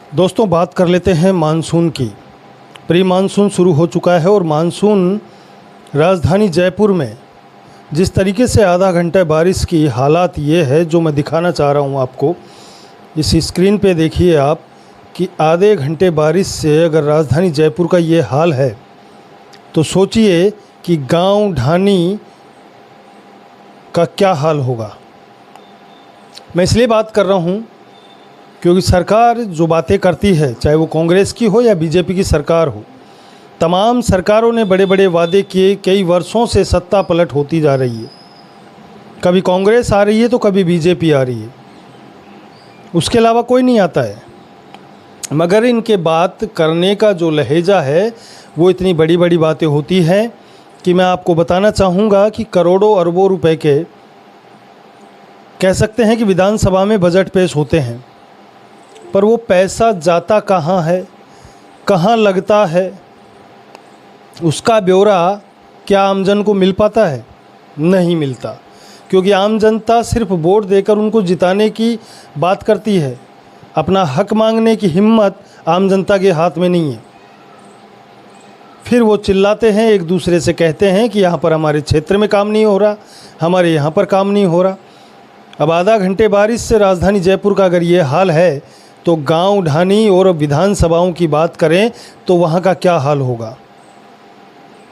दोस्तों, बात कर लेते हैं मानसून की। प्री मानसून शुरू हो चुका है और मानसून राजधानी जयपुर में जिस तरीके से आधा घंटा बारिश की हालात ये है जो मैं दिखाना चाह रहा हूँ आपको। इस स्क्रीन पे देखिए आप कि आधे घंटे बारिश से अगर राजधानी जयपुर का ये हाल है तो सोचिए कि गांव ढानी का क्या हाल होगा। मैं इसलिए बात कर रहा हूँ क्योंकि सरकार जो बातें करती है, चाहे वो कांग्रेस की हो या बीजेपी की सरकार हो, तमाम सरकारों ने बड़े बड़े वादे किए। कई वर्षों से सत्ता पलट होती जा रही है, कभी कांग्रेस आ रही है तो कभी बीजेपी आ रही है, उसके अलावा कोई नहीं आता है। मगर इनके बात करने का जो लहजा है वो इतनी बड़ी बड़ी बातें होती हैं कि मैं आपको बताना चाहूँगा कि करोड़ों अरबों रुपए के कह सकते हैं कि विधानसभा में बजट पेश होते हैं, पर वो पैसा जाता कहाँ है, कहाँ लगता है, उसका ब्यौरा क्या आमजन को मिल पाता है? नहीं मिलता, क्योंकि आम जनता सिर्फ वोट देकर उनको जिताने की बात करती है। अपना हक मांगने की हिम्मत आम जनता के हाथ में नहीं है। फिर वो चिल्लाते हैं, एक दूसरे से कहते हैं कि यहाँ पर हमारे क्षेत्र में काम नहीं हो रहा, हमारे यहाँ पर काम नहीं हो रहा। अब आधा घंटे बारिश से राजधानी जयपुर का अगर ये हाल है तो गांव ढानी और विधानसभाओं की बात करें तो वहाँ का क्या हाल होगा।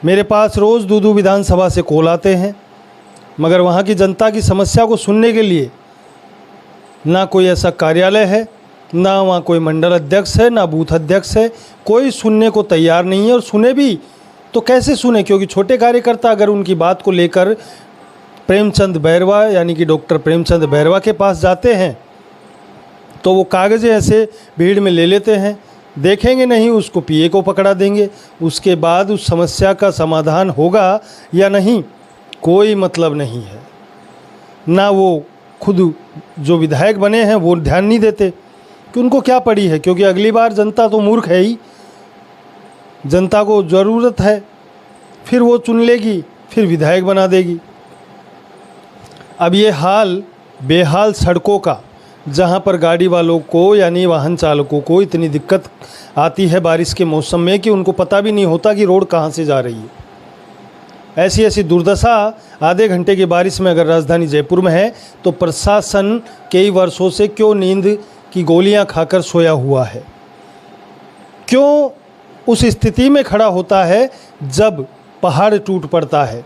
मेरे पास रोज़ दूदू विधानसभा से कॉल आते हैं, मगर वहाँ की जनता की समस्या को सुनने के लिए ना कोई ऐसा कार्यालय है, ना वहाँ कोई मंडल अध्यक्ष है, ना बूथ अध्यक्ष है। कोई सुनने को तैयार नहीं है, और सुने भी तो कैसे सुने, क्योंकि छोटे कार्यकर्ता अगर उनकी बात को लेकर प्रेमचंद बैरवा यानी कि डॉक्टर प्रेमचंद बैरवा के पास जाते हैं तो वो कागज़ें ऐसे भीड़ में ले लेते हैं, देखेंगे नहीं, उसको पीए को पकड़ा देंगे। उसके बाद उस समस्या का समाधान होगा या नहीं, कोई मतलब नहीं है। ना वो खुद जो विधायक बने हैं वो ध्यान नहीं देते कि उनको क्या पड़ी है, क्योंकि अगली बार जनता तो मूर्ख है ही, जनता को ज़रूरत है, फिर वो चुन लेगी, फिर विधायक बना देगी। अब ये हाल बेहाल सड़कों का, जहाँ पर गाड़ी वालों को यानी वाहन चालकों को इतनी दिक्कत आती है बारिश के मौसम में कि उनको पता भी नहीं होता कि रोड कहाँ से जा रही है। ऐसी ऐसी दुर्दशा आधे घंटे की बारिश में अगर राजधानी जयपुर में है तो प्रशासन कई वर्षों से क्यों नींद की गोलियां खाकर सोया हुआ है? क्यों उस स्थिति में खड़ा होता है जब पहाड़ टूट पड़ता है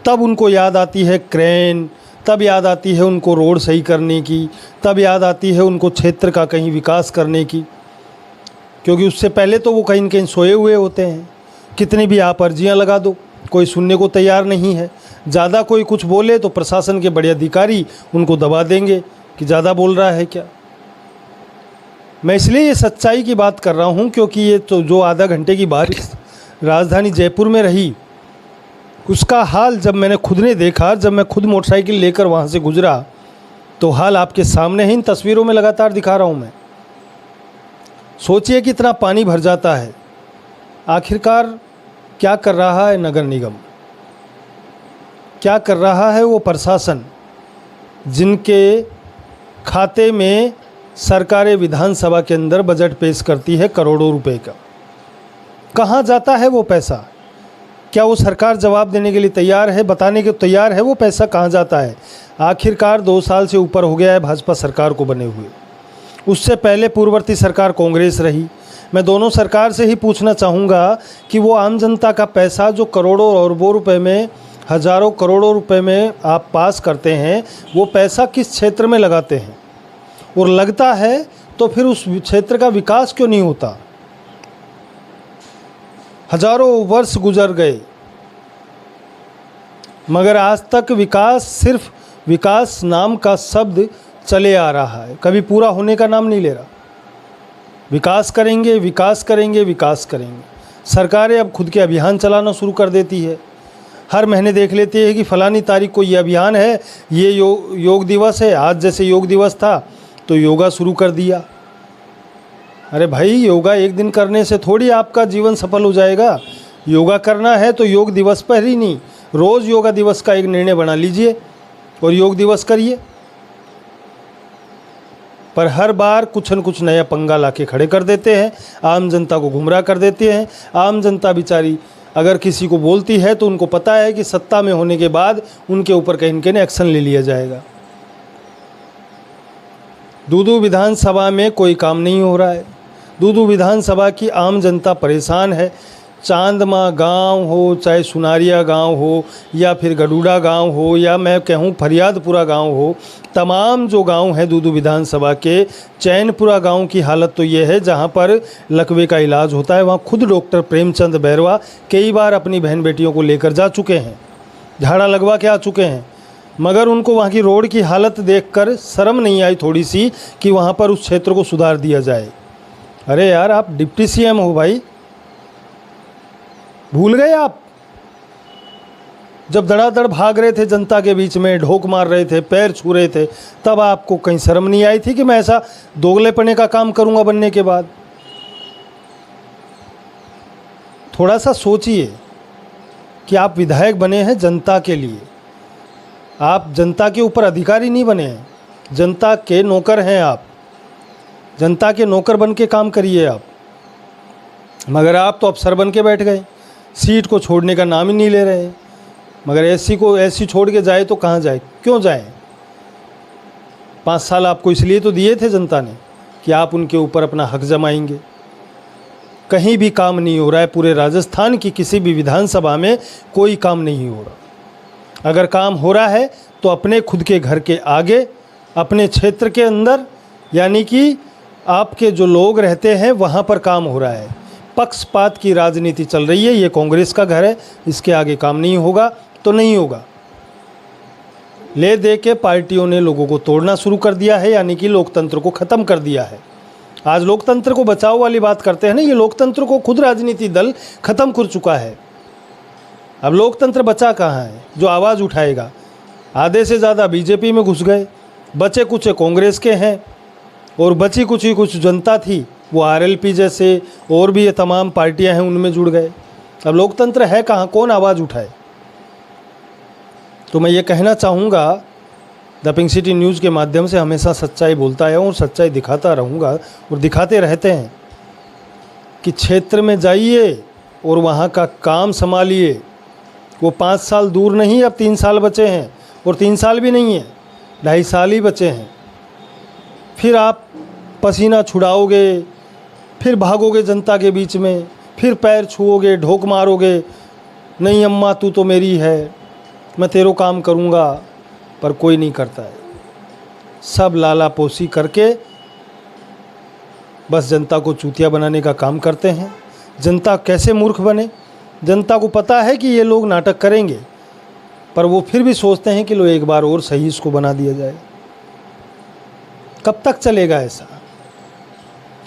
तब उनको याद आती है क्रेन, तब याद आती है उनको रोड सही करने की, तब याद आती है उनको क्षेत्र का कहीं विकास करने की, क्योंकि उससे पहले तो वो कहीं न कहीं सोए हुए होते हैं। कितनी भी आप अर्जियाँ लगा दो, कोई सुनने को तैयार नहीं है। ज़्यादा कोई कुछ बोले तो प्रशासन के बड़े अधिकारी उनको दबा देंगे कि ज़्यादा बोल रहा है क्या। मैं इसलिए ये सच्चाई की बात कर रहा हूँ क्योंकि ये तो जो आधा घंटे की बारिश राजधानी जयपुर में रही, उसका हाल जब मैंने खुद ने देखा, जब मैं खुद मोटरसाइकिल लेकर वहाँ से गुजरा, तो हाल आपके सामने ही इन तस्वीरों में लगातार दिखा रहा हूँ मैं। सोचिए कितना पानी भर जाता है। आखिरकार क्या कर रहा है नगर निगम, क्या कर रहा है वो प्रशासन, जिनके खाते में सरकारें विधानसभा के अंदर बजट पेश करती है करोड़ों रुपए का? कहाँ जाता है वो पैसा? क्या वो सरकार जवाब देने के लिए तैयार है, बताने के तैयार है वो पैसा कहाँ जाता है? आखिरकार 2 साल से ऊपर हो गया है भाजपा सरकार को बने हुए। उससे पहले पूर्ववर्ती सरकार कांग्रेस रही। मैं दोनों सरकार से ही पूछना चाहूँगा कि वो आम जनता का पैसा जो करोड़ों और अरबों रुपए में, हज़ारों करोड़ों रुपए में आप पास करते हैं, वो पैसा किस क्षेत्र में लगाते हैं? और लगता है तो फिर उस क्षेत्र का विकास क्यों नहीं होता? हजारों वर्ष गुजर गए मगर आज तक विकास, सिर्फ विकास नाम का शब्द चले आ रहा है, कभी पूरा होने का नाम नहीं ले रहा। विकास करेंगे, विकास करेंगे, विकास करेंगे। सरकारें अब खुद के अभियान चलाना शुरू कर देती है। हर महीने देख लेती है कि फ़लानी तारीख को ये अभियान है, ये योग दिवस है। आज जैसे योग दिवस था तो योगा शुरू कर दिया। अरे भाई, योगा एक दिन करने से थोड़ी आपका जीवन सफल हो जाएगा। योगा करना है तो योग दिवस पर ही नहीं, रोज़ योगा दिवस का एक निर्णय बना लीजिए और योग दिवस करिए। पर हर बार कुछ न कुछ नया पंगा लाके खड़े कर देते हैं, आम जनता को गुमराह कर देते हैं। आम जनता बेचारी अगर किसी को बोलती है तो उनको पता है कि सत्ता में होने के बाद उनके ऊपर कहीं न कहीं एक्शन ले लिया जाएगा। दूदू विधानसभा में कोई काम नहीं हो रहा है। दूदू विधानसभा की आम जनता परेशान है। चांदमा गांव हो, चाहे सुनारिया गांव हो, या फिर गडूडा गांव हो, या मैं कहूं फरियादपुरा गांव हो, तमाम जो गांव हैं दूदू विधानसभा के, चैनपुरा गांव की हालत तो ये है जहां पर लकवे का इलाज होता है, वहां खुद डॉक्टर प्रेमचंद बैरवा कई बार अपनी बहन बेटियों को लेकर जा चुके हैं, झाड़ा लगवा के आ चुके हैं, मगर उनको वहाँ की रोड की हालत देखकर शर्म नहीं आई थोड़ी सी कि वहाँ पर उस क्षेत्र को सुधार दिया जाए। अरे यार, आप डिप्टी सीएम हो भाई, भूल गए आप? जब धड़ाधड़ भाग रहे थे जनता के बीच में, ढोक मार रहे थे, पैर छू रहे थे, तब आपको कहीं शर्म नहीं आई थी कि मैं ऐसा दोगलेपने का काम करूंगा बनने के बाद? थोड़ा सा सोचिए कि आप विधायक बने हैं जनता के लिए, आप जनता के ऊपर अधिकारी नहीं बने हैं, जनता के नौकर हैं आप। जनता के नौकर बन के काम करिए आप, मगर आप तो अफसर बन के बैठ गए, सीट को छोड़ने का नाम ही नहीं ले रहे। मगर ऐसी को ऐसी छोड़ के जाए तो कहाँ जाए, क्यों जाए? 5 साल आपको इसलिए तो दिए थे जनता ने कि आप उनके ऊपर अपना हक जमाएंगे। कहीं भी काम नहीं हो रहा है, पूरे राजस्थान की किसी भी विधानसभा में कोई काम नहीं हो रहा। अगर काम हो रहा है तो अपने खुद के घर के आगे, अपने क्षेत्र के अंदर, यानी कि आपके जो लोग रहते हैं वहाँ पर काम हो रहा है। पक्षपात की राजनीति चल रही है, ये कांग्रेस का घर है, इसके आगे काम नहीं होगा तो नहीं होगा। ले दे के पार्टियों ने लोगों को तोड़ना शुरू कर दिया है, यानी कि लोकतंत्र को ख़त्म कर दिया है। आज लोकतंत्र को बचाओ वाली बात करते हैं ना, ये लोकतंत्र को खुद राजनीति दल ख़त्म कर चुका है। अब लोकतंत्र बचा कहाँ है जो आवाज़ उठाएगा? आधे से ज़्यादा बीजेपी में घुस गए, बचे कुछ कांग्रेस के हैं, और बची कुछ जनता थी वो आरएलपी जैसे और भी ये तमाम पार्टियां हैं उनमें जुड़ गए। अब लोकतंत्र है कहाँ, कौन आवाज़ उठाए? तो मैं ये कहना चाहूँगा, द पिंक सिटी न्यूज़ के माध्यम से हमेशा सच्चाई बोलता है और सच्चाई दिखाता रहूँगा और दिखाते रहते हैं कि क्षेत्र में जाइए और वहाँ का काम संभालिए। वो 5 साल दूर नहीं, अब 3 साल बचे हैं, और 3 साल भी नहीं है, 2.5 साल ही बचे हैं। फिर आप पसीना छुड़ाओगे, फिर भागोगे जनता के बीच में, फिर पैर छुओगे, ढोक मारोगे, नहीं अम्मा तू तो मेरी है, मैं तेरो काम करूँगा, पर कोई नहीं करता है। सब लालापोसी करके बस जनता को चूतिया बनाने का काम करते हैं। जनता कैसे मूर्ख बने? जनता को पता है कि ये लोग नाटक करेंगे, पर वो फिर भी सोचते हैं कि लो एक बार और सही इसको बना दिया जाए। कब तक चलेगा ऐसा?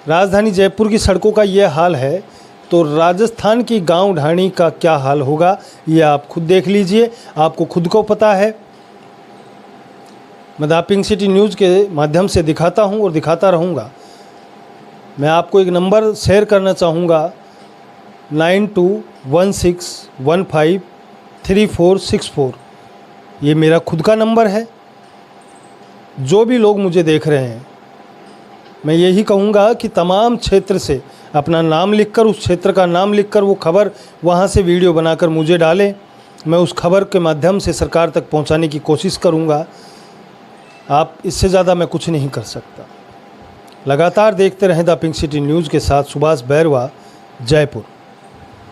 राजधानी जयपुर की सड़कों का ये हाल है तो राजस्थान की गांव ढाणी का क्या हाल होगा ये आप खुद देख लीजिए, आपको खुद को पता है। मैं द पिंक सिटी न्यूज़ के माध्यम से दिखाता हूं और दिखाता रहूंगा। मैं आपको एक नंबर शेयर करना चाहूँगा, 9216153464। ये मेरा खुद का नंबर है। जो भी लोग मुझे देख रहे हैं, मैं यही कहूँगा कि तमाम क्षेत्र से अपना नाम लिखकर, उस क्षेत्र का नाम लिखकर वो खबर वहाँ से वीडियो बनाकर मुझे डालें। मैं उस खबर के माध्यम से सरकार तक पहुँचाने की कोशिश करूँगा। आप इससे ज़्यादा मैं कुछ नहीं कर सकता। लगातार देखते रहें द पिंक सिटी न्यूज़ के साथ। सुभाष बैरवा, जयपुर।